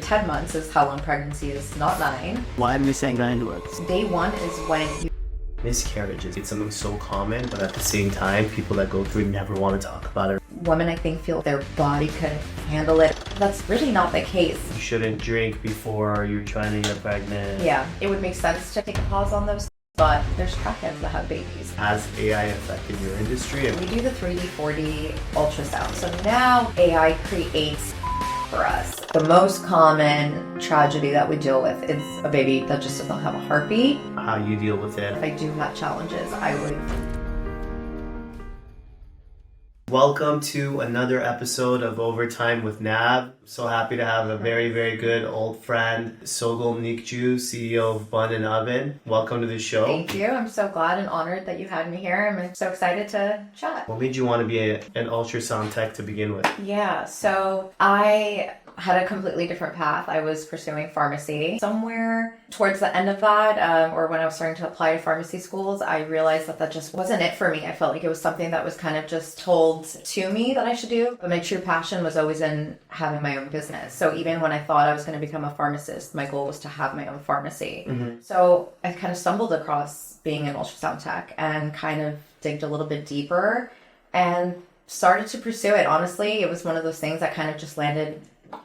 10 months is how long pregnancy is, not 9. Why are we saying 9 words? Day 1 is when you... Miscarriages, it's something so common, but at the same time, people that go through never want to talk about it. Women, I think, feel their body could handle it. That's really not the case. You shouldn't drink before you're trying to get pregnant. Yeah, it would make sense to take a pause on those, but there's crackheads that have babies. Has AI affected your industry? We do the 3D, 4D ultrasound. So now AI creates for us. The most common tragedy that we deal with is a baby that just does not have a heartbeat. How you deal with it? If I do have challenges, I would... Welcome to another episode of Overtime with Nab. So happy to have a very, very good old friend, Sogol Nikjoo, CEO of Bun and Oven. Welcome to the show. Thank you. I'm so glad and honored that you had me here. I'm so excited to chat. What made you want to be an ultrasound tech to begin with? Yeah, so I had a completely different path. I was pursuing pharmacy. Somewhere towards the end of that, or when I was starting to apply to pharmacy schools, I realized that that just wasn't it for me. I felt like it was something that was kind of just told to me that I should do. But my true passion was always in having my own business. So even when I thought I was going to become a pharmacist, my goal was to have my own pharmacy. Mm-hmm. So I kind of stumbled across being an ultrasound tech and kind of digged a little bit deeper and started to pursue it. Honestly, it was one of those things that kind of just landed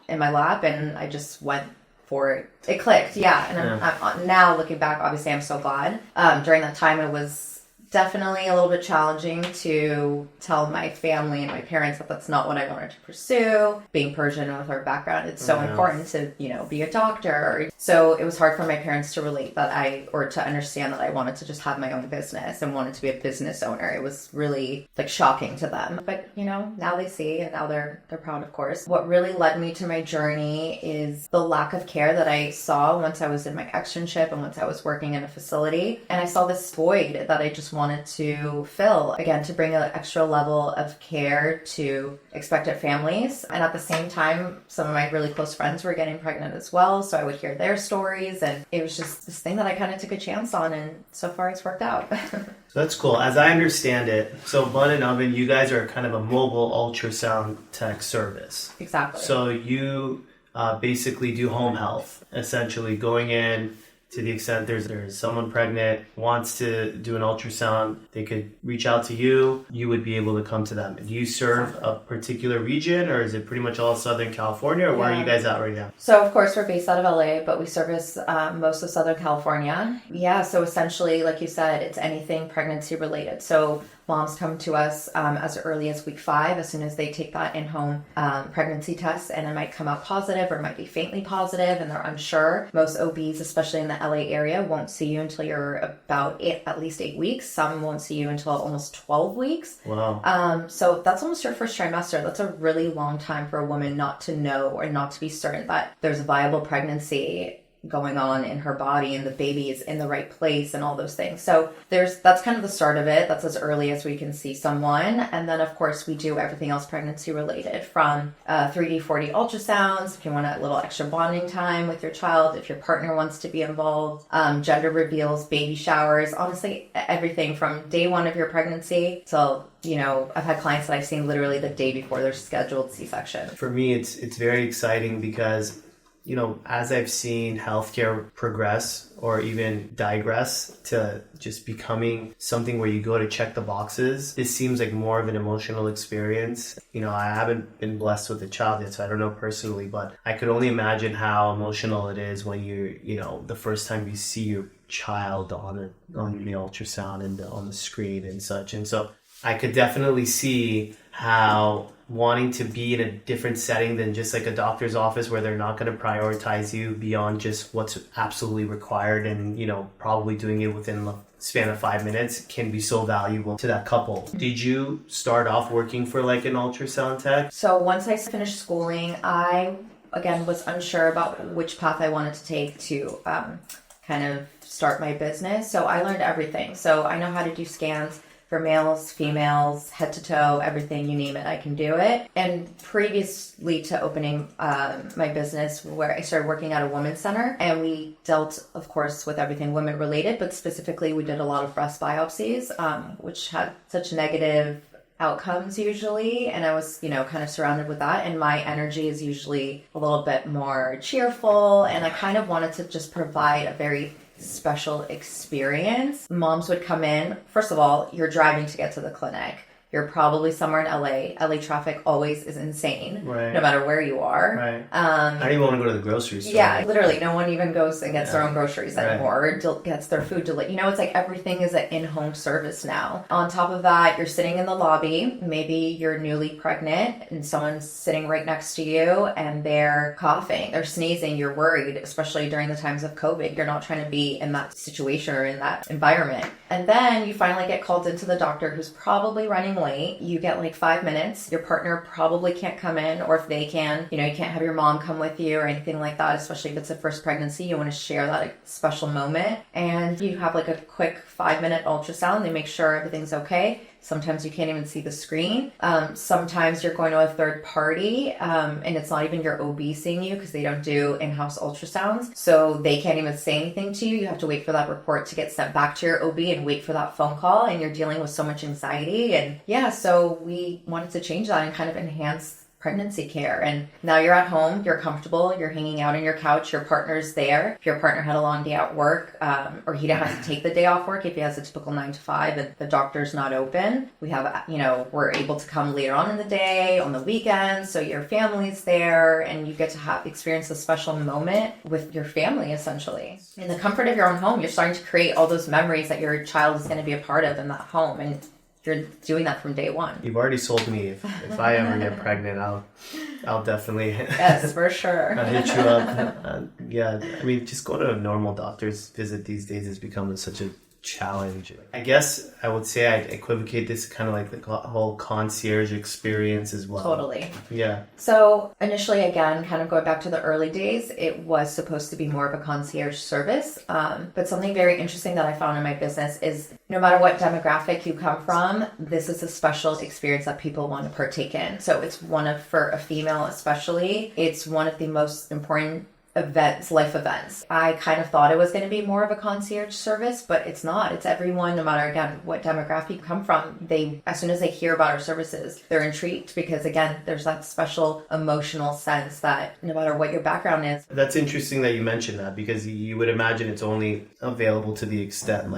in my lap and I just went for it. It clicked, yeah. And I'm now looking back, obviously I'm so glad. During that time it was definitely a little bit challenging to tell my family and my parents that that's not what I wanted to pursue. Being Persian with our background, it's so important to, be a doctor. So it was hard for my parents to relate or to understand that I wanted to just have my own business and wanted to be a business owner. It was really shocking to them. But, now they see and now they're proud, of course. What really led me to my journey is the lack of care that I saw once I was in my externship and once I was working in a facility. And I saw this void that I just wanted to fill, again, to bring an extra level of care to expectant families. And at the same time, some of my really close friends were getting pregnant as well. So I would hear their stories and it was just this thing that I kind of took a chance on and so far it's worked out. So that's cool. As I understand it, so Bun and Oven, you guys are kind of a mobile ultrasound tech service. Exactly. So you basically do home health, essentially going in to the extent there's someone pregnant, wants to do an ultrasound, they could reach out to you, you would be able to come to them. Do you serve a particular region or is it pretty much all Southern California or where are you guys at right now? So of course we're based out of LA, but we service most of Southern California. Yeah, so essentially, like you said, it's anything pregnancy related. So moms come to us as early as week 5, as soon as they take that in-home pregnancy test, and it might come out positive or might be faintly positive and they're unsure. Most OBs, especially in the LA area, won't see you until you're about at least 8 weeks. Some won't see you until almost 12 weeks. Wow. So that's almost your first trimester. That's a really long time for a woman not to know or not to be certain that there's a viable pregnancy going on in her body and the baby is in the right place and all those things. So that's kind of the start of it. That's as early as we can see someone. And then of course we do everything else pregnancy related, from 3D, 4D ultrasounds, if you want a little extra bonding time with your child, if your partner wants to be involved, gender reveals, baby showers, honestly everything from day 1 of your pregnancy till I've had clients that I've seen literally the day before their scheduled C-section. For me, it's very exciting because as I've seen healthcare progress or even digress to just becoming something where you go to check the boxes, this seems like more of an emotional experience. I haven't been blessed with a child yet, so I don't know personally, but I could only imagine how emotional it is when the first time you see your child on the ultrasound and on the screen and such. And so I could definitely see how wanting to be in a different setting than just like a doctor's office where they're not going to prioritize you beyond just what's absolutely required and, probably doing it within the span of 5 minutes can be so valuable to that couple. Did you start off working for like an ultrasound tech? So once I finished schooling, I, again, was unsure about which path I wanted to take to kind of start my business. So I learned everything. So I know how to do scans for males, females, head to toe, everything, you name it, I can do it. And previously to opening my business, where I started working at a women's center, and we dealt, of course, with everything women related, but specifically we did a lot of breast biopsies, which had such negative outcomes usually, and I was, kind of surrounded with that, and my energy is usually a little bit more cheerful, and I kind of wanted to just provide a very special experience. Moms would come in. First of all, you're driving to get to the clinic. You're probably somewhere in LA. LA traffic always is insane, right, no matter where you are. Right. I don't even want to go to the grocery store. Yeah, literally, no one even goes and gets their own groceries anymore, or gets their food delivered. It's like everything is an in-home service now. On top of that, you're sitting in the lobby. Maybe you're newly pregnant and someone's sitting right next to you and they're coughing, they're sneezing. You're worried, especially during the times of COVID. You're not trying to be in that situation or in that environment. And then you finally get called into the doctor, who's probably running late. You get like 5 minutes. Your partner probably can't come in, or if they can, you can't have your mom come with you or anything like that, especially if it's a first pregnancy. You want to share that special moment. And you have like a quick 5-minute ultrasound. They make sure everything's okay. Sometimes you can't even see the screen. Sometimes you're going to a third party, and it's not even your OB seeing you, because they don't do in-house ultrasounds. So they can't even say anything to you. You have to wait for that report to get sent back to your OB and wait for that phone call. And you're dealing with so much anxiety. And so we wanted to change that and kind of enhance pregnancy care. And now you're at home, you're comfortable, you're hanging out on your couch, your partner's there. If your partner had a long day at work, or he didn't have to take the day off work, if he has a typical 9 to 5 and the doctor's not open, we have, we're able to come later on in the day, on the weekends, so your family's there and you get to experience a special moment with your family, essentially. In the comfort of your own home, you're starting to create all those memories that your child is going to be a part of in that home. And you're doing that from day one. You've already sold me. If I ever get pregnant, I'll definitely yes, for sure. I'll hit you up. Just going to a normal doctor's visit these days has become such a challenge. I guess I would say I'd equivocate this kind of like the whole concierge experience as well. Totally. Yeah. So initially, again, kind of going back to the early days, it was supposed to be more of a concierge service. But something very interesting that I found in my business is no matter what demographic you come from, this is a special experience that people want to partake in. So it's for a female especially, it's one of the most important life events. I kind of thought it was going to be more of a concierge service, but it's not. It's everyone, no matter, again, what demographic you come from. As soon as they hear about our services, they're intrigued because, again, there's that special emotional sense that no matter what your background is. That's interesting that you mentioned that, because you would imagine it's only available to the extent,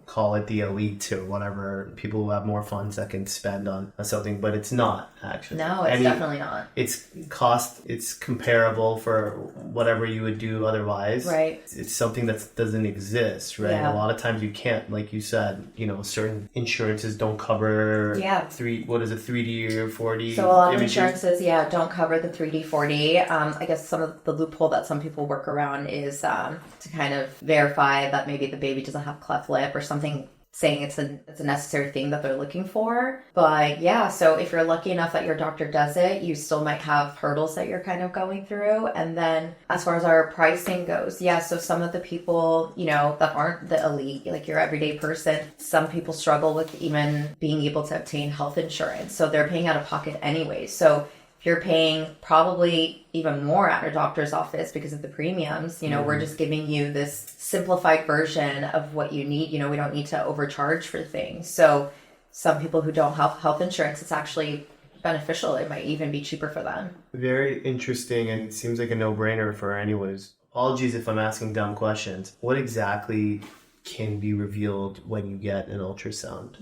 call it the elite or whatever, people who have more funds that can spend on something, but it's not, actually. No, it's definitely not. It's comparable for whatever you would do otherwise. Right. It's something that doesn't exist, right? Yeah. A lot of times you can't, like you said, certain insurances don't cover 3D or 4D. So a lot of insurances, don't cover the 3D, 4D. I guess some of the loophole that some people work around is to kind of verify that maybe the baby doesn't have cleft lip or something, saying it's a necessary thing that they're looking for. But so if you're lucky enough that your doctor does it, you still might have hurdles that you're kind of going through. And then as far as our pricing goes, so some of the people, that aren't the elite, like your everyday person, some people struggle with even being able to obtain health insurance. So they're paying out of pocket anyway. So if you're paying probably even more at a doctor's office because of the premiums, we're just giving you this simplified version of what you need. We don't need to overcharge for things. So some people who don't have health insurance, it's actually beneficial. It might even be cheaper for them. Very interesting, and it seems like a no-brainer for anyone. Apologies if I'm asking dumb questions. What exactly can be revealed when you get an ultrasound?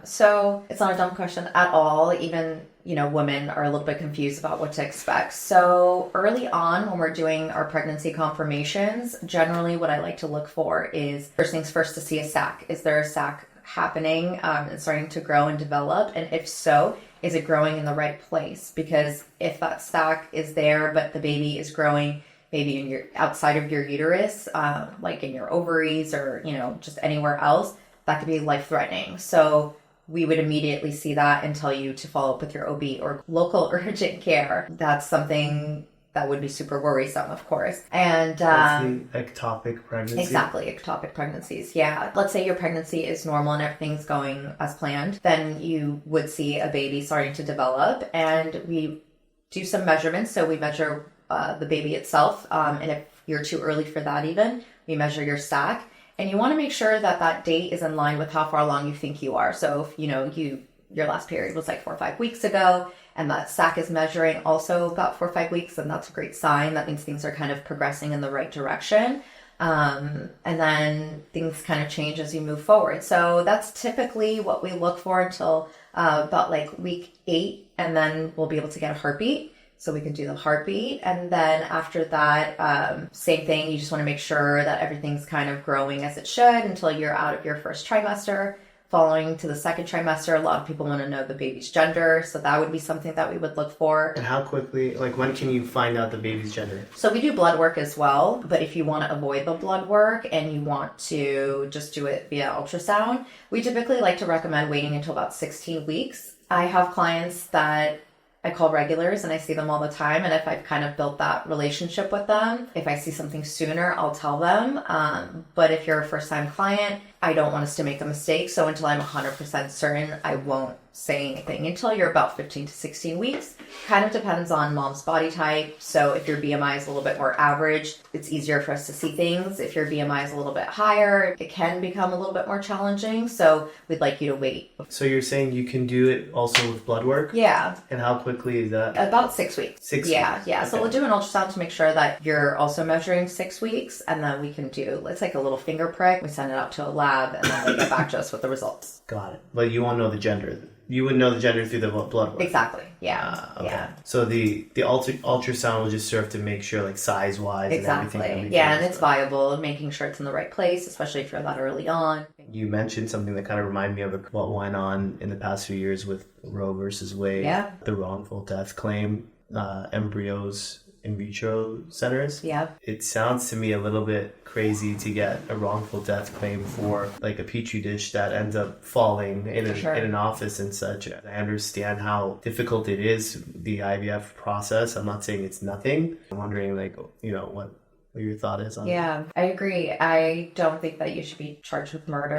So it's not a dumb question at all. Even women are a little bit confused about what to expect. So early on, when we're doing our pregnancy confirmations, generally what I like to look for is, first things first, to see a sac. Is there a sac happening and starting to grow and develop? And if so, is it growing in the right place? Because if that sac is there, but the baby is growing maybe in outside of your uterus, like in your ovaries or, just anywhere else, that could be life-threatening. So we would immediately see that and tell you to follow up with your OB or local urgent care. That's something that would be super worrisome, of course. And that's the ectopic pregnancy. Exactly, ectopic pregnancies. Yeah. Let's say your pregnancy is normal and everything's going as planned. Then you would see a baby starting to develop, and we do some measurements. So we measure the baby itself. And if you're too early for that even, we measure your sac. And you want to make sure that that date is in line with how far along you think you are. So if, you your last period was like 4 or 5 weeks ago, and that sac is measuring also about 4 or 5 weeks, then that's a great sign. That means things are kind of progressing in the right direction. And then things kind of change as you move forward. So that's typically what we look for until about like week 8, and then we'll be able to get a heartbeat. So we can do the heartbeat. And then after that, same thing. You just want to make sure that everything's kind of growing as it should until you're out of your first trimester. Following to the second trimester, a lot of people want to know the baby's gender. So that would be something that we would look for. And how quickly, like when can you find out the baby's gender? So we do blood work as well. But if you want to avoid the blood work and you want to just do it via ultrasound, we typically like to recommend waiting until about 16 weeks. I have clients that I call regulars and I see them all the time. And if I've kind of built that relationship with them, if I see something sooner, I'll tell them. But if you're a first time client, I don't want us to make a mistake. So until I'm 100% certain, I won't say anything until you're about 15 to 16 weeks. Kind of depends on mom's body type. So if your BMI is a little bit more average, it's easier for us to see things. If your BMI is a little bit higher, it can become a little bit more challenging. So we'd like you to wait. So you're saying you can do it also with blood work? Yeah. And how quickly is that? About 6 weeks. 6 yeah, weeks? Yeah. Okay. So we'll do an ultrasound to make sure that you're also measuring 6 weeks. And then we can do, it's like a little finger prick. We send it out to a lab and then they get back to us with the results. Got it. But you won't know the gender. You would know the gender through the blood work. Exactly. Yeah. Okay. Yeah. So the ultrasound will just serve to make sure, like, size wise Exactly. and everything. Yeah, and it's viable, making sure it's in the right place, especially if you're that early on. You mentioned something that kind of reminded me of what went on in the past few years with Roe versus Wade. Yeah. The wrongful death claim, embryos in vitro centers. Yeah. It sounds to me a little bit crazy to get a wrongful death claim for like a petri dish that ends up falling in an office and such. I understand how difficult it is, the IVF process. I'm not saying it's nothing. I'm wondering, like, what your thought is on it. Yeah, I agree. I don't think that you should be charged with murder.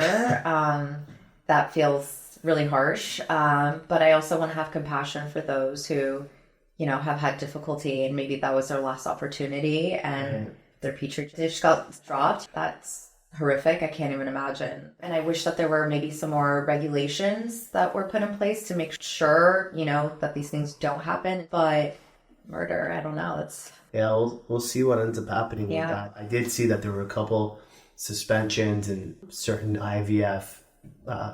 That feels really harsh. But I also want to have compassion for those who have had difficulty and maybe that was their last opportunity and their petri dish got dropped. That's horrific. I can't even imagine. And I wish that there were maybe some more regulations that were put in place to make sure, that these things don't happen. But murder, I don't know. Yeah, we'll see what ends up happening with Yeah. that. I did see that there were a couple suspensions and certain IVF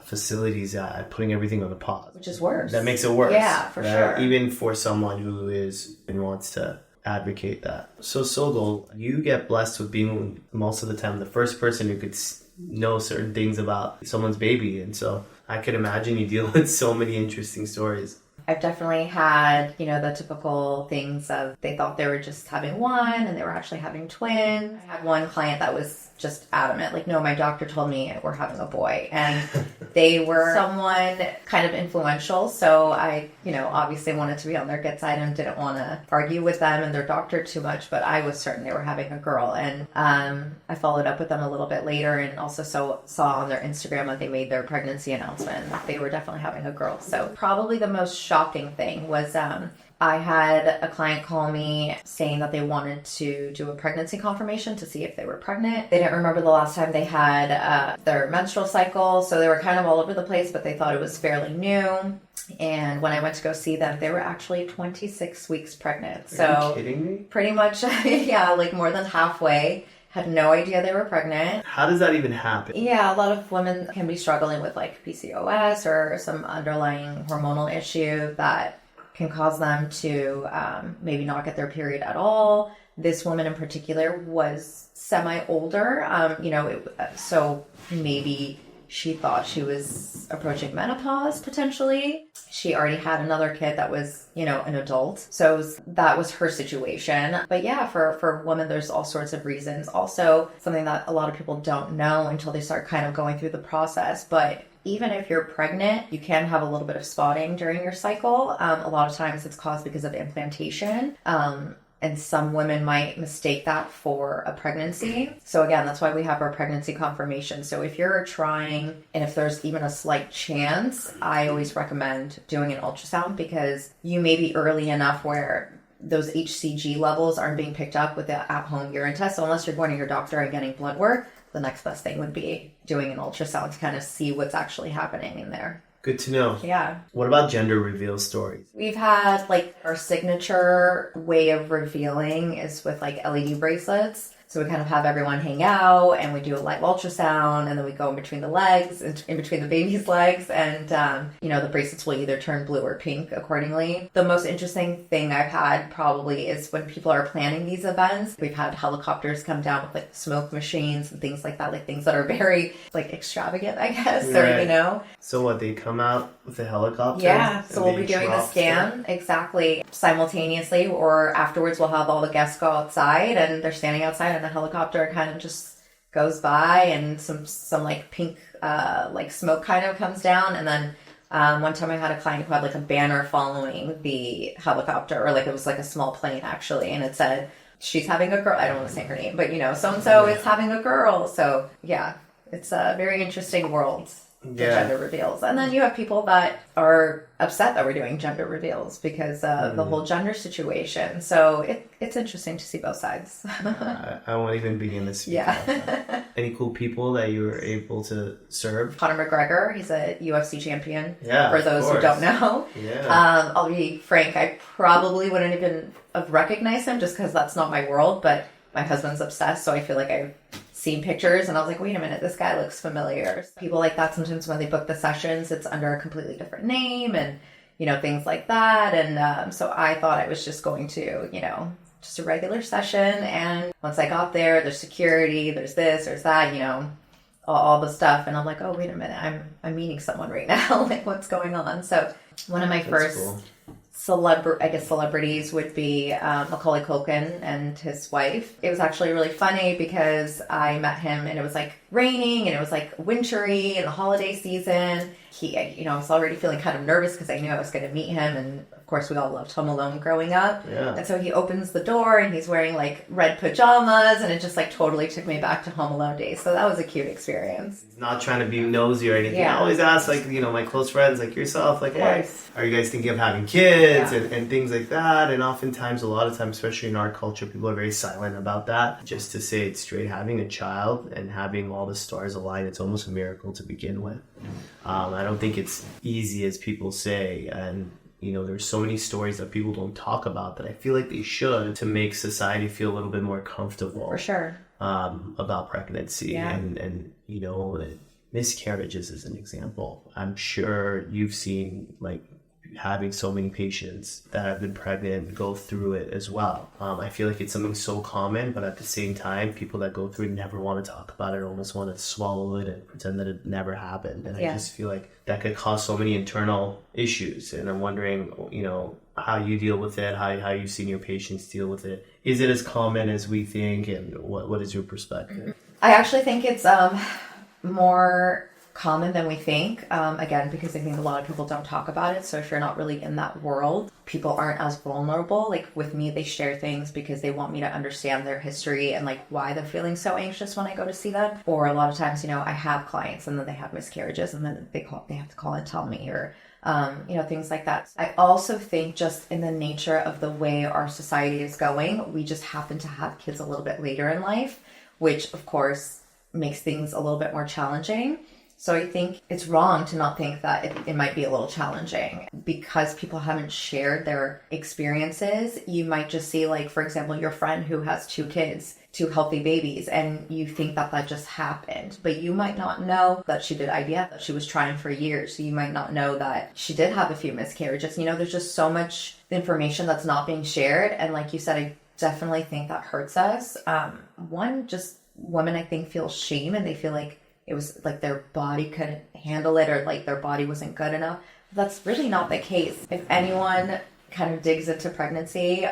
facilities putting everything on a pause. Which is worse. That makes it worse. Yeah, for sure. Even for someone who is and wants to advocate that. So Sogol, you get blessed with being most of the time the first person who could know certain things about someone's baby. And so I could imagine you deal with so many interesting stories. I've definitely had, the typical things of they thought they were just having one and they were actually having twins. I had one client that was just adamant, like, no, my doctor told me we're having a boy. And they were someone kind of influential. So I, obviously wanted to be on their good side and didn't want to argue with them and their doctor too much. But I was certain they were having a girl. And I followed up with them a little bit later and also saw on their Instagram that they made their pregnancy announcement. They were definitely having a girl. So probably the most shocking thing was I had a client call me saying that they wanted to do a pregnancy confirmation to see if they were pregnant. They didn't remember the last time they had their menstrual cycle, so they were kind of all over the place, but they thought it was fairly new. And when I went to go see them, they were actually 26 weeks pregnant. Are you kidding me? Pretty much, yeah, like more than halfway. Had no idea they were pregnant. How does that even happen? Yeah, a lot of women can be struggling with like PCOS or some underlying hormonal issue that can cause them to maybe not get their period at all. This woman in particular was semi-older, so maybe she thought she was approaching menopause potentially. She already had another kid that was, an adult. So that was her situation. But yeah, for women, there's all sorts of reasons. Also, something that a lot of people don't know until they start kind of going through the process. But even if you're pregnant, you can have a little bit of spotting during your cycle. A lot of times it's caused because of implantation. And some women might mistake that for a pregnancy. So again, that's why we have our pregnancy confirmation. So if you're trying, and if there's even a slight chance, I always recommend doing an ultrasound because you may be early enough where those HCG levels aren't being picked up with the at-home urine test. So unless you're going to your doctor and getting blood work, the next best thing would be doing an ultrasound to kind of see what's actually happening in there. Good to know. Yeah. What about gender reveal stories? We've had like our signature way of revealing is with like LED bracelets. So we kind of have everyone hang out and we do a live ultrasound and then we go in between the legs, in between the baby's legs. And, the bracelets will either turn blue or pink accordingly. The most interesting thing I've had probably is when people are planning these events. We've had helicopters come down with like smoke machines and things like that, like things that are very like extravagant, I guess, Right. So what, they come out with a helicopter? Yeah, so and we'll they be doing the drop scan stuff? exactly simultaneously, or afterwards we'll have all the guests go outside and they're standing outside and the helicopter kind of just goes by and some like pink like smoke kind of comes down. And then one time I had a client who had like a banner following the helicopter, or like it was like a small plane actually, and it said, she's having a girl. I don't want to say her name, but so-and-so is having a girl. So yeah, it's a very interesting world. The gender reveals. And then you have people that are upset that we're doing gender reveals because of the whole gender situation. So it's interesting to see both sides. I won't even begin to speak about that. Any cool people that you were able to serve? Conor McGregor, he's a UFC champion. Yeah, for those who don't know. Yeah. I'll be frank, I probably wouldn't even have recognized him just because that's not my world, but my husband's obsessed, so I feel like I've seen pictures and I was like, wait a minute, this guy looks familiar. People like that, sometimes when they book the sessions, it's under a completely different name and, things like that. And so I thought I was just going to, just a regular session. And once I got there, there's security, there's this, there's that, all the stuff. And I'm like, oh, wait a minute, I'm meeting someone right now. Like, what's going on? So one of my first celebrities would be Macaulay Culkin and his wife. It was actually really funny because I met him and it was like raining and it was like wintry in the holiday season. I was already feeling kind of nervous because I knew I was going to meet him, and of course we all loved Home Alone growing up. Yeah. And so he opens the door and he's wearing like red pajamas and it just like totally took me back to Home Alone days. So that was a cute experience. Not trying to be nosy or anything. Yeah. I always ask like, my close friends like yourself, like, hey, are you guys thinking of having kids and things like that? And oftentimes, a lot of times, especially in our culture, people are very silent about that. Just to say it straight, having a child and having all the stars align, it's almost a miracle to begin with. I don't think it's easy as people say, and there's so many stories that people don't talk about that I feel like they should, to make society feel a little bit more comfortable. For sure. About pregnancy and miscarriages as an example. I'm sure you've seen like having so many patients that have been pregnant go through it as well. I feel like it's something so common, but at the same time, people that go through it never want to talk about it, almost want to swallow it and pretend that it never happened. And I just feel like that could cause so many internal issues. And I'm wondering, how you deal with it, how you've seen your patients deal with it. Is it as common as we think? And what is your perspective? I actually think it's more common than we think, again, because I think a lot of people don't talk about it. So if you're not really in that world, people aren't as vulnerable. Like with me, they share things because they want me to understand their history and like why they're feeling so anxious when I go to see them. Or a lot of times, I have clients and then they have miscarriages and then they have to call and tell me, or things like that. I also think just in the nature of the way our society is going, we just happen to have kids a little bit later in life, which of course makes things a little bit more challenging. So I think it's wrong to not think that it might be a little challenging because people haven't shared their experiences. You might just see, like, for example, your friend who has 2 kids, 2 healthy babies, and you think that just happened. But you might not know that she did IVF, that she was trying for years. So you might not know that she did have a few miscarriages. There's just so much information that's not being shared. And like you said, I definitely think that hurts us. Just women, I think, feel shame and they feel like it was like their body couldn't handle it or like their body wasn't good enough. That's really not the case. If anyone kind of digs into pregnancy,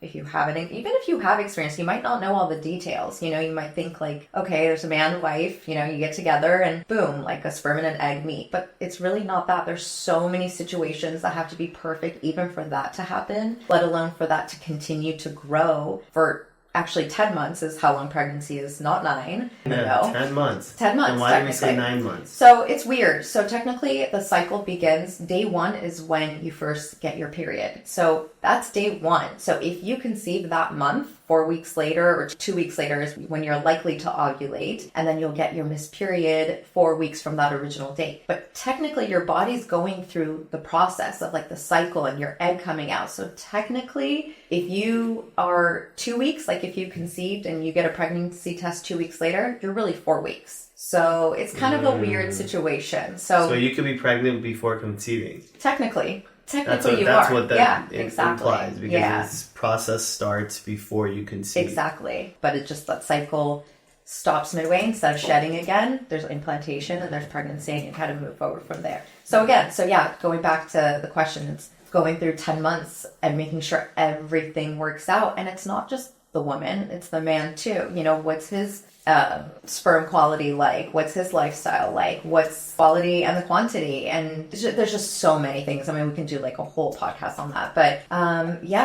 if you haven't, even if you have experience, you might not know all the details. You might think like, okay, there's a man and wife, you get together and boom, like a sperm and an egg meet. But it's really not that. There's so many situations that have to be perfect even for that to happen, let alone for that to continue to grow for actually 10 months is how long pregnancy is, not 9. Yeah, 10 months. 10 months. And why did we say 9 months? So it's weird. So technically the cycle begins, day 1 is when you first get your period. So that's day 1. So if you conceive that month, 4 weeks later or 2 weeks later is when you're likely to ovulate, and then you'll get your missed period 4 weeks from that original date. But technically your body's going through the process of like the cycle and your egg coming out. So technically, if you are 2 weeks, like if you conceived and you get a pregnancy test 2 weeks later, you're really 4 weeks. So it's kind of a weird situation. So you could be pregnant before conceiving. Technically That's you what are. that Exactly. implies, because this process starts before you conceive. Exactly. But it just, that cycle stops midway. Instead of shedding again, there's implantation and there's pregnancy, and you kind of move forward from there. So again, going back to the question, it's going through 10 months and making sure everything works out. And it's not just the woman, it's the man too. You know, what's his sperm quality like? What's his lifestyle like? What's quality and the quantity? And there's just so many things. I mean, we can do like a whole podcast on that. But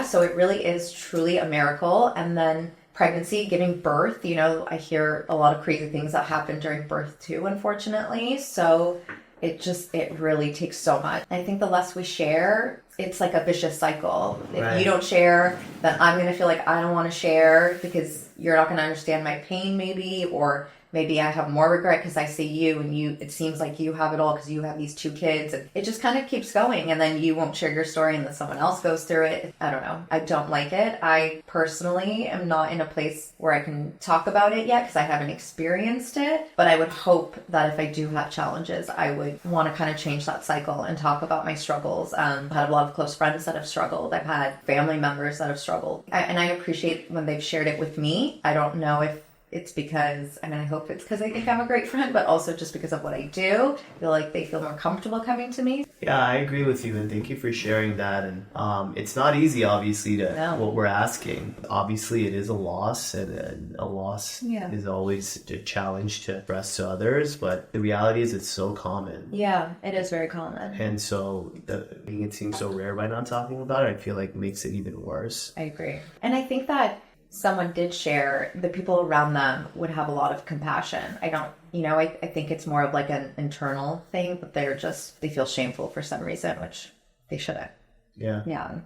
so it really is truly a miracle. And then pregnancy, giving birth, you know, I hear a lot of crazy things that happen during birth too, unfortunately. So it really takes so much. I think the less we share, it's like a vicious cycle. If you don't share, then I'm going to feel like I don't want to share because you're not going to understand my pain maybe, or maybe I have more regret because I see you and it seems like you have it all because you have these 2 kids, and it just kind of keeps going, and then you won't share your story and then someone else goes through it. I don't know. I don't like it. I personally am not in a place where I can talk about it yet because I haven't experienced it, but I would hope that if I do have challenges, I would want to kind of change that cycle and talk about my struggles. I've had a lot of close friends that have struggled. I've had family members that have struggled, and I appreciate when they've shared it with me. I don't know if it's because, I mean, I hope it's because I think I'm a great friend, but also just because of what I do. I feel like they feel more comfortable coming to me. Yeah, I agree with you, and thank you for sharing that. And it's not easy, obviously, what we're asking. Obviously, it is a loss, and a loss is always a challenge to express to others, but the reality is it's so common. Yeah, it is very common. And so making it seem so rare by not talking about it, I feel like makes it even worse. I agree. And I think that someone did share, the people around them would have a lot of compassion. I think it's more of like an internal thing, but they feel shameful for some reason, which they shouldn't. Yeah.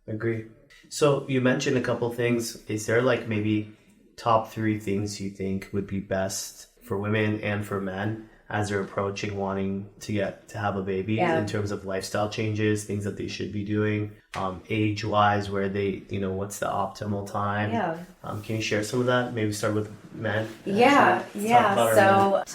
Agree. So you mentioned a couple things. Is there like maybe top 3 things you think would be best for women and for men as they're approaching wanting to have a baby, in terms of lifestyle changes, things that they should be doing, age-wise, where they, what's the optimal time? Can you share some of that? Maybe start with men. So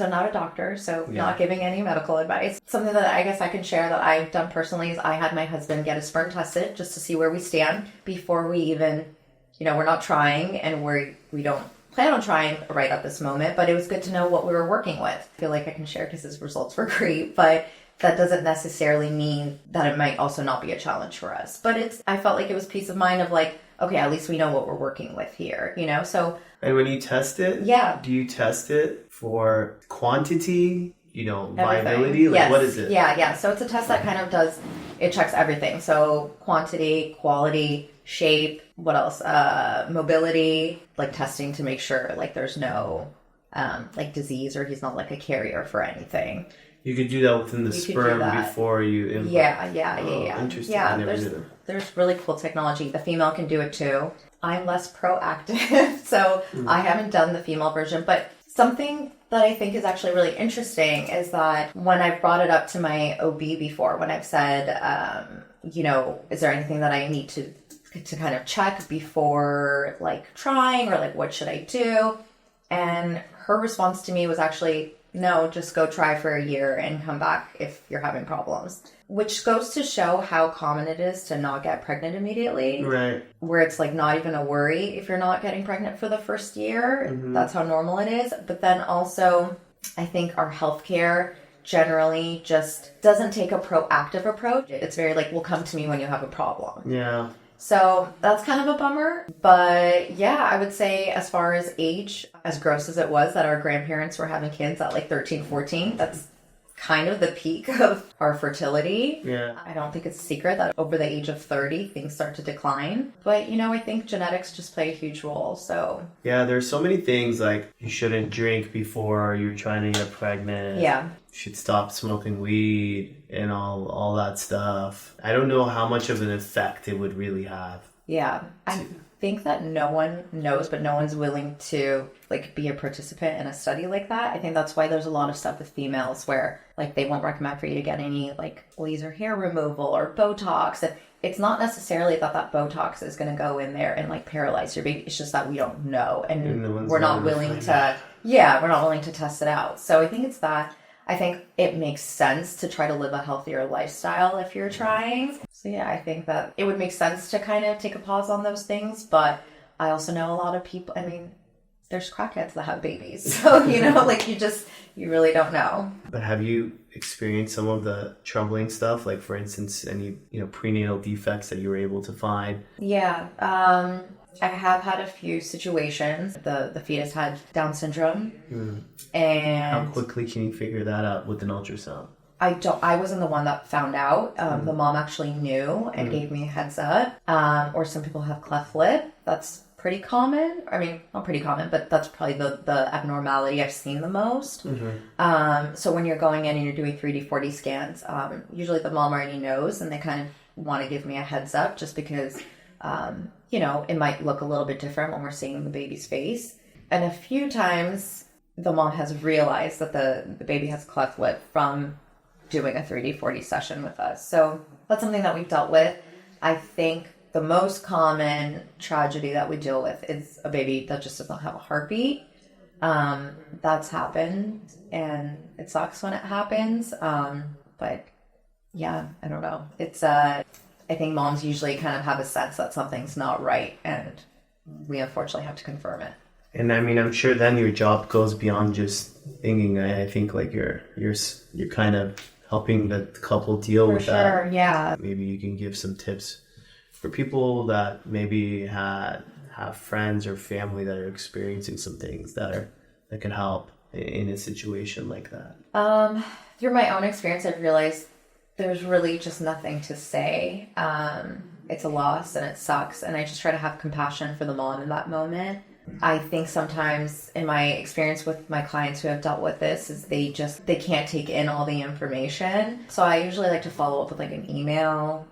not a doctor, not giving any medical advice. Something that I guess I can share that I've done personally is I had my husband get his sperm tested just to see where we stand before we even, we're not trying, and we don't plan on trying right at this moment, but it was good to know what we were working with. I feel like I can share because his results were great, but that doesn't necessarily mean that it might also not be a challenge for us. But I felt like it was peace of mind of like, okay, at least we know what we're working with here, so. And when you test it, do you test it for quantity, viability? Like, what is it? Yeah. So it's a test that kind of it checks everything. So quantity, quality, shape, what else? Mobility, like testing to make sure like there's no like disease or he's not like a carrier for anything. You could do that within the sperm before you implant. Yeah. Interesting. Yeah, there's really cool technology. The female can do it too. I'm less proactive, so I haven't done the female version, but something that I think is actually really interesting is that when I've brought it up to my OB before, when I've said, is there anything that I need to kind of check before like trying, or like what should I do? And her response to me was actually, no, just go try for a year and come back if you're having problems. Which goes to show how common it is to not get pregnant immediately. Right. Where it's like not even a worry if you're not getting pregnant for the first year. Mm-hmm. That's how normal it is. But then also, I think our healthcare generally just doesn't take a proactive approach. It's very like, well, come to me when you have a problem. Yeah. So that's kind of a bummer. But yeah, I would say as far as age, as gross as it was that our grandparents were having kids at like 13, 14, that's kind of the peak of our fertility. Yeah. I don't think it's a secret that over the age of 30, things start to decline. But, I think genetics just play a huge role. So yeah, there's so many things like you shouldn't drink before you're trying to get pregnant. Yeah. You should stop smoking weed and all that stuff. I don't know how much of an effect it would really have. Yeah. I think that no one knows, but no one's willing to like be a participant in a study like that. I think that's why there's a lot of stuff with females where like they won't recommend for you to get any like laser hair removal or Botox. And it's not necessarily that Botox is going to go in there and like paralyze your baby. It's just that we don't know, and we're not willing to. Yeah, we're not willing to test it out. So I think it's that. I think it makes sense to try to live a healthier lifestyle if you're trying. So yeah, I think that it would make sense to kind of take a pause on those things. But I also know a lot of people, I mean, there's crackheads that have babies. So, you know, like you really don't know. But have you experienced some of the troubling stuff? Like for instance, any, prenatal defects that you were able to find? Yeah. I have had a few situations. The fetus had Down syndrome. And how quickly can you figure that out with an ultrasound? I wasn't the one that found out. The mom actually knew and gave me a heads up. Or some people have cleft lip. That's pretty common. I mean, not pretty common, but that's probably the abnormality I've seen the most. So when you're going in and you're doing 3D, 4D scans, usually the mom already knows and they kind of want to give me a heads up just because, it might look a little bit different when we're seeing the baby's face. And a few times the mom has realized that the baby has cleft lip from doing a 3D, 4D session with us. So that's something that we've dealt with. I think the most common tragedy that we deal with is a baby that just does not have a heartbeat. That's happened and it sucks when it happens. But yeah, I don't know. It's, I think moms usually kind of have a sense that something's not right and we unfortunately have to confirm it. And I mean, I'm sure then your job goes beyond just thinking. I think like you're kind of helping the couple deal with that. For sure, yeah. Maybe you can give some tips for people that maybe have friends or family that are experiencing some things that can help in a situation like that. Through my own experience, I've realized there's really just nothing to say. It's a loss and it sucks. And I just try to have compassion for the mom in that moment. I think sometimes in my experience with my clients who have dealt with this is they can't take in all the information. So I usually like to follow up with like an email.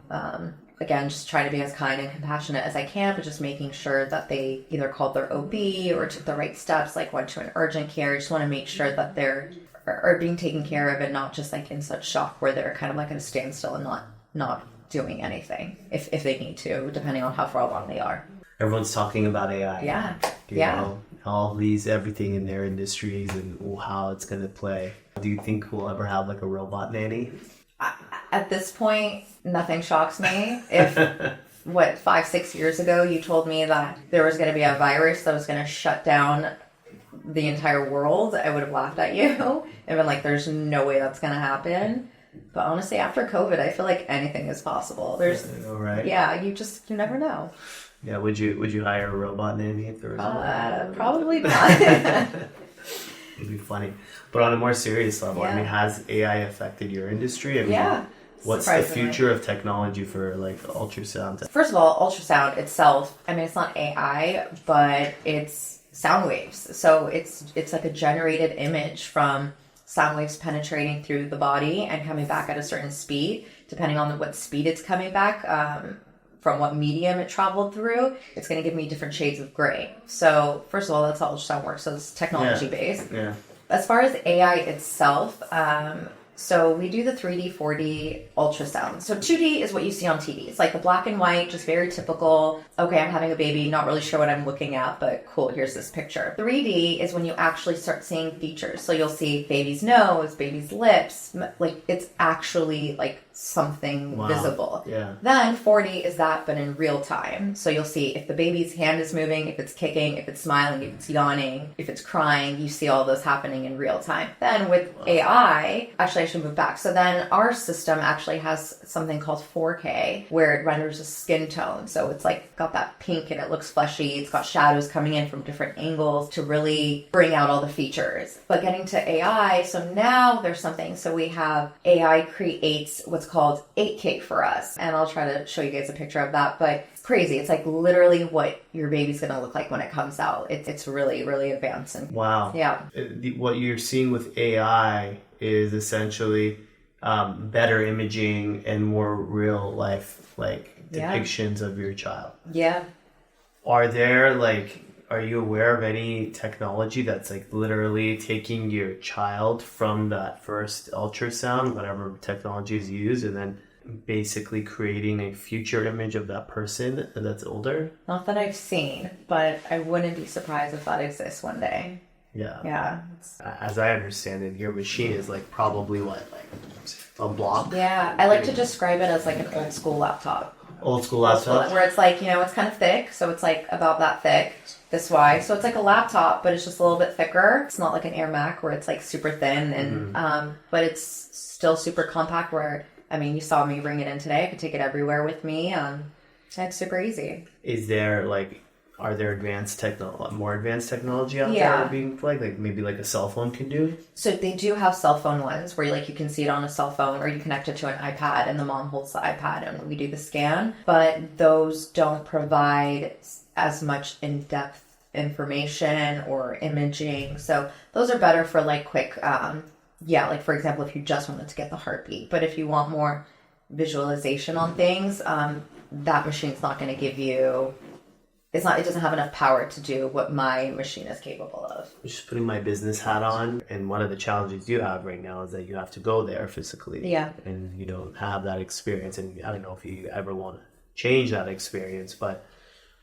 Again, just try to be as kind and compassionate as I can, but just making sure that they either called their OB or took the right steps, like went to an urgent care. Just want to make sure that they're are being taken care of and not just like in such shock where they're kind of like at a standstill and not doing anything if they need to, depending on how far along they are. Everyone's talking about AI. Yeah. You know, everything in their industries and how it's going to play. Do you think we'll ever have like a robot nanny? At this point, nothing shocks me. If 5-6 years ago you told me that there was going to be a virus that was going to shut down the entire world, I would have laughed at you and been like, there's no way that's going to happen. But honestly, after COVID, I feel like anything is possible. You never know. Yeah, would you hire a robot nanny if there was probably not. It'd be funny. But on a more serious level, I mean, has AI affected your industry? I mean, what's the future of technology for like ultrasound? First of all, ultrasound itself, I mean, it's not AI, but it's sound waves. So it's like a generated image from sound waves penetrating through the body and coming back at a certain speed. Depending on what speed it's coming back, from what medium it traveled through, it's going to give me different shades of gray. So first of all, that's how ultrasound works. So it's technology based. Yeah. As far as AI itself, so we do the 3D, 4D ultrasound. So 2D is what you see on TV. It's like the black and white, just very typical. Okay, I'm having a baby, not really sure what I'm looking at, but cool, here's this picture. 3D is when you actually start seeing features. So you'll see baby's nose, baby's lips, like it's actually like something visible. Yeah. Then 4D is that, but in real time. So you'll see if the baby's hand is moving, if it's kicking, if it's smiling, if it's yawning, if it's crying, you see all those happening in real time. Then with AI, actually I should move back. So then our system actually has something called 4K where it renders a skin tone. So it's like got that pink and it looks fleshy. It's got shadows coming in from different angles to really bring out all the features. But getting to AI, so now there's something. So we have AI creates what's called 8K for us. And I'll try to show you guys a picture of that. But it's crazy. It's like literally what your baby's going to look like when it comes out. It's really, really advanced. And wow. Yeah. What you're seeing with AI is essentially better imaging and more real life like depictions of your child. Yeah. Are you aware of any technology that's like literally taking your child from that first ultrasound, whatever technology is used, and then basically creating a future image of that person that's older? Not that I've seen, but I wouldn't be surprised if that exists one day. Yeah. Yeah. As I understand it, your machine is like probably what, like a block? Yeah. I like to describe it as like an old school laptop. Old school laptop? Where it's like, it's kind of thick. So it's like about that thick this wide. So it's like a laptop, but it's just a little bit thicker. It's not like an Air Mac where it's like super thin and, but it's still super compact where, you saw me bring it in today. I could take it everywhere with me. It's super easy. Are there more advanced technology out there being like maybe like a cell phone can do? So they do have cell phone ones where you can see it on a cell phone or you connect it to an iPad and the mom holds the iPad and we do the scan. But those don't provide as much in-depth information or imaging. So those are better for like quick, for example, if you just wanted to get the heartbeat. But if you want more visualization on things, that machine's not going to give you... it doesn't have enough power to do what my machine is capable of. I'm just putting my business hat on, and one of the challenges you have right now is that you have to go there physically. Yeah. And you don't have that experience, and I don't know if you ever want to change that experience, but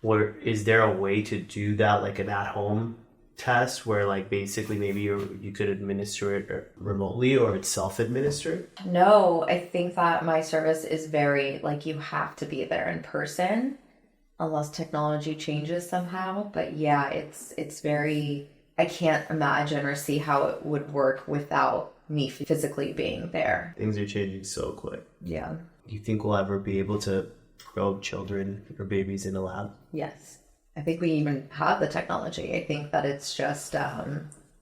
is there a way to do that, like an at-home test where like basically maybe you could administer it remotely or it's self-administered? No, I think that my service is very, you have to be there in person. Unless technology changes somehow. But yeah, it's very... I can't imagine or see how it would work without me physically being there. Things are changing so quick. Yeah. Do you think we'll ever be able to grow children or babies in a lab? Yes. I think we even have the technology. I think that it's just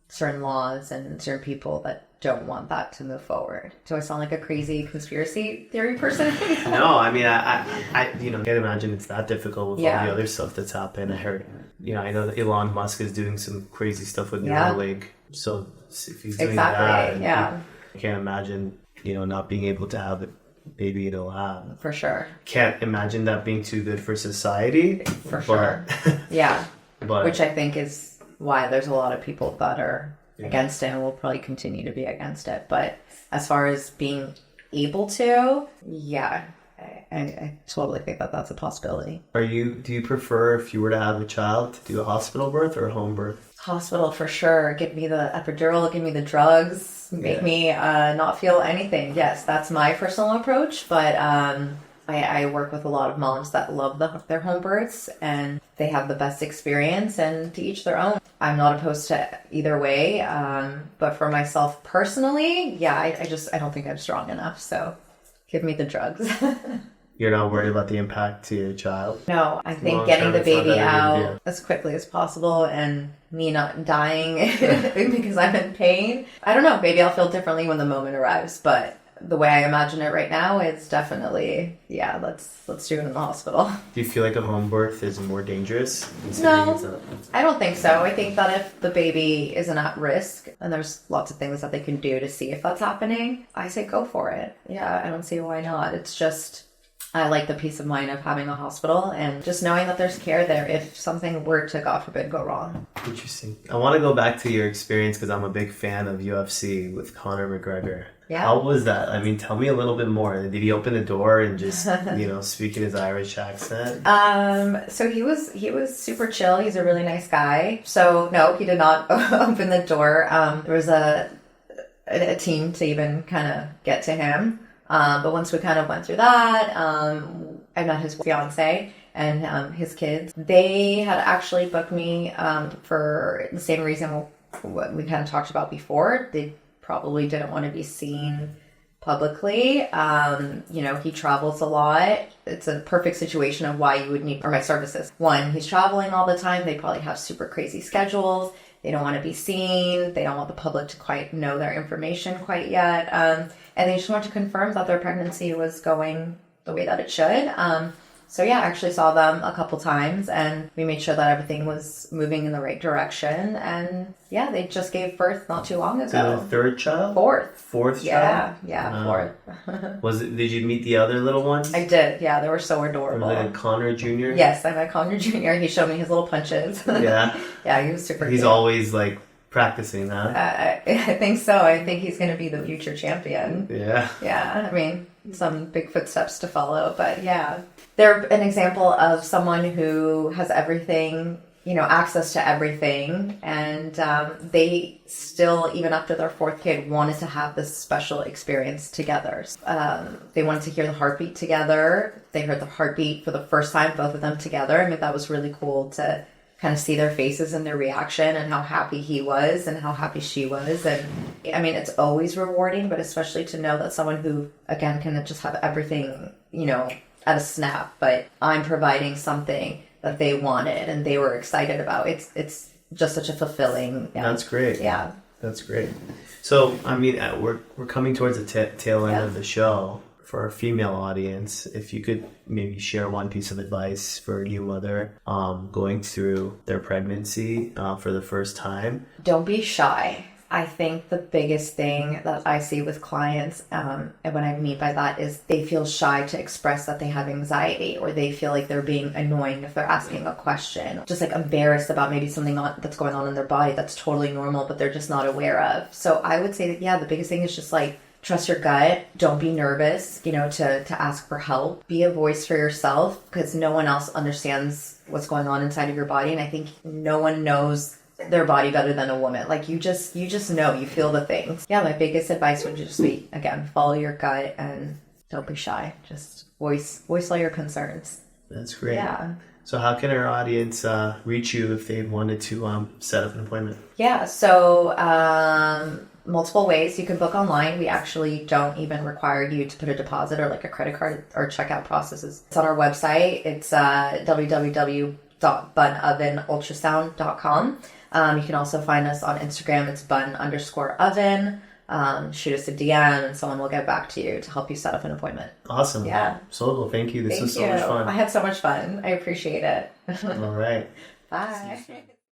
certain laws and certain people that don't want that to move forward. Do I sound like a crazy conspiracy theory person? No, I can't imagine it's that difficult with all the other stuff that's happened. I heard, I know that Elon Musk is doing some crazy stuff with Neuralink. So if he's doing that, I can't imagine, not being able to have a baby in a lab. For sure. Can't imagine that being too good for society. For sure. Yeah. Which I think is why there's a lot of people that are against it and will probably continue to be against it. But as far as being able to, I totally think that that's a possibility. Do you prefer, if you were to have a child, to do a hospital birth or a home birth? Hospital for sure. Give me the epidural, give me the drugs, make me not feel anything. Yes, that's my personal approach. But I work with a lot of moms that love their home births and they have the best experience, and to each their own. I'm not opposed to either way. But for myself personally, I don't think I'm strong enough. So give me the drugs. You're not worried about the impact to your child? No, I think getting the baby out as quickly as possible and me not dying because I'm in pain. I don't know, maybe I'll feel differently when the moment arrives, but the way I imagine it right now is definitely, let's do it in the hospital. Do you feel like a home birth is more dangerous? No, I don't think so. I think that if the baby isn't at risk, and there's lots of things that they can do to see if that's happening, I say go for it. Yeah, I don't see why not. It's just... I like the peace of mind of having a hospital and just knowing that there's care there if something were to, God forbid, go wrong. Interesting. I want to go back to your experience because I'm a big fan of UFC with Conor McGregor. Yeah. How was that? Tell me a little bit more. Did he open the door and just, speak in his Irish accent? So he was super chill. He's a really nice guy. So no, he did not open the door. There was a team to even kind of get to him. But once we kind of went through that, I met his fiance and his kids. They had actually booked me for the same reason what we kind of talked about before. They probably didn't want to be seen publicly. He travels a lot. It's a perfect situation of why you would need my services. One, he's traveling all the time. They probably have super crazy schedules. They don't want to be seen. They don't want the public to quite know their information quite yet. And they just want to confirm that their pregnancy was going the way that it should. So yeah, I actually saw them a couple times, and we made sure that everything was moving in the right direction. And yeah, they just gave birth not too long ago. So the third child? Fourth child? Yeah, fourth. Did you meet the other little ones? I did, yeah, they were so adorable. Was it Connor Jr.? Yes, I met Connor Jr. He showed me his little punches. Yeah? Yeah, he was super He's cute. always like practicing that. I think so. I think he's going to be the future champion. Yeah. Yeah, I mean, some big footsteps to follow, but yeah. They're an example of someone who has everything, access to everything, and they still, even after their fourth kid, wanted to have this special experience together. They wanted to hear the heartbeat together. They heard the heartbeat for the first time, both of them together. I mean, that was really cool to kind of see their faces and their reaction and how happy he was and how happy she was. And I mean, it's always rewarding, but especially to know that someone who, again, can just have everything, at a snap, but I'm providing something that they wanted and they were excited about. It's just such a fulfilling. Yeah. That's great. Yeah. That's great. So, I mean, we're coming towards the tail end of the show. For our female audience, if you could maybe share one piece of advice for a new mother going through their pregnancy for the first time. Don't be shy. I think the biggest thing that I see with clients, and what I mean by that is they feel shy to express that they have anxiety, or they feel like they're being annoying if they're asking a question, just like embarrassed about maybe something that's going on in their body that's totally normal, but they're just not aware of. So I would say that, yeah, the biggest thing is just like, trust your gut. Don't be nervous, to ask for help. Be a voice for yourself, because no one else understands what's going on inside of your body. And I think no one knows their body better than a woman. Like you just know, you feel the things. Yeah, my biggest advice would just be, again, follow your gut and don't be shy. Just voice all your concerns. That's great. Yeah. So how can our audience reach you if they wanted to set up an appointment? Yeah, so multiple ways. You can book online. We actually don't even require you to put a deposit or like a credit card or checkout processes. It's on our website. It's www.bunovenultrasound.com. You can also find us on Instagram. It's bun_oven. Shoot us a DM and someone will get back to you to help you set up an appointment. Awesome. Yeah. Sogol, thank you. This was so Thank much you. fun. I had so much fun. I appreciate it. All right. Bye.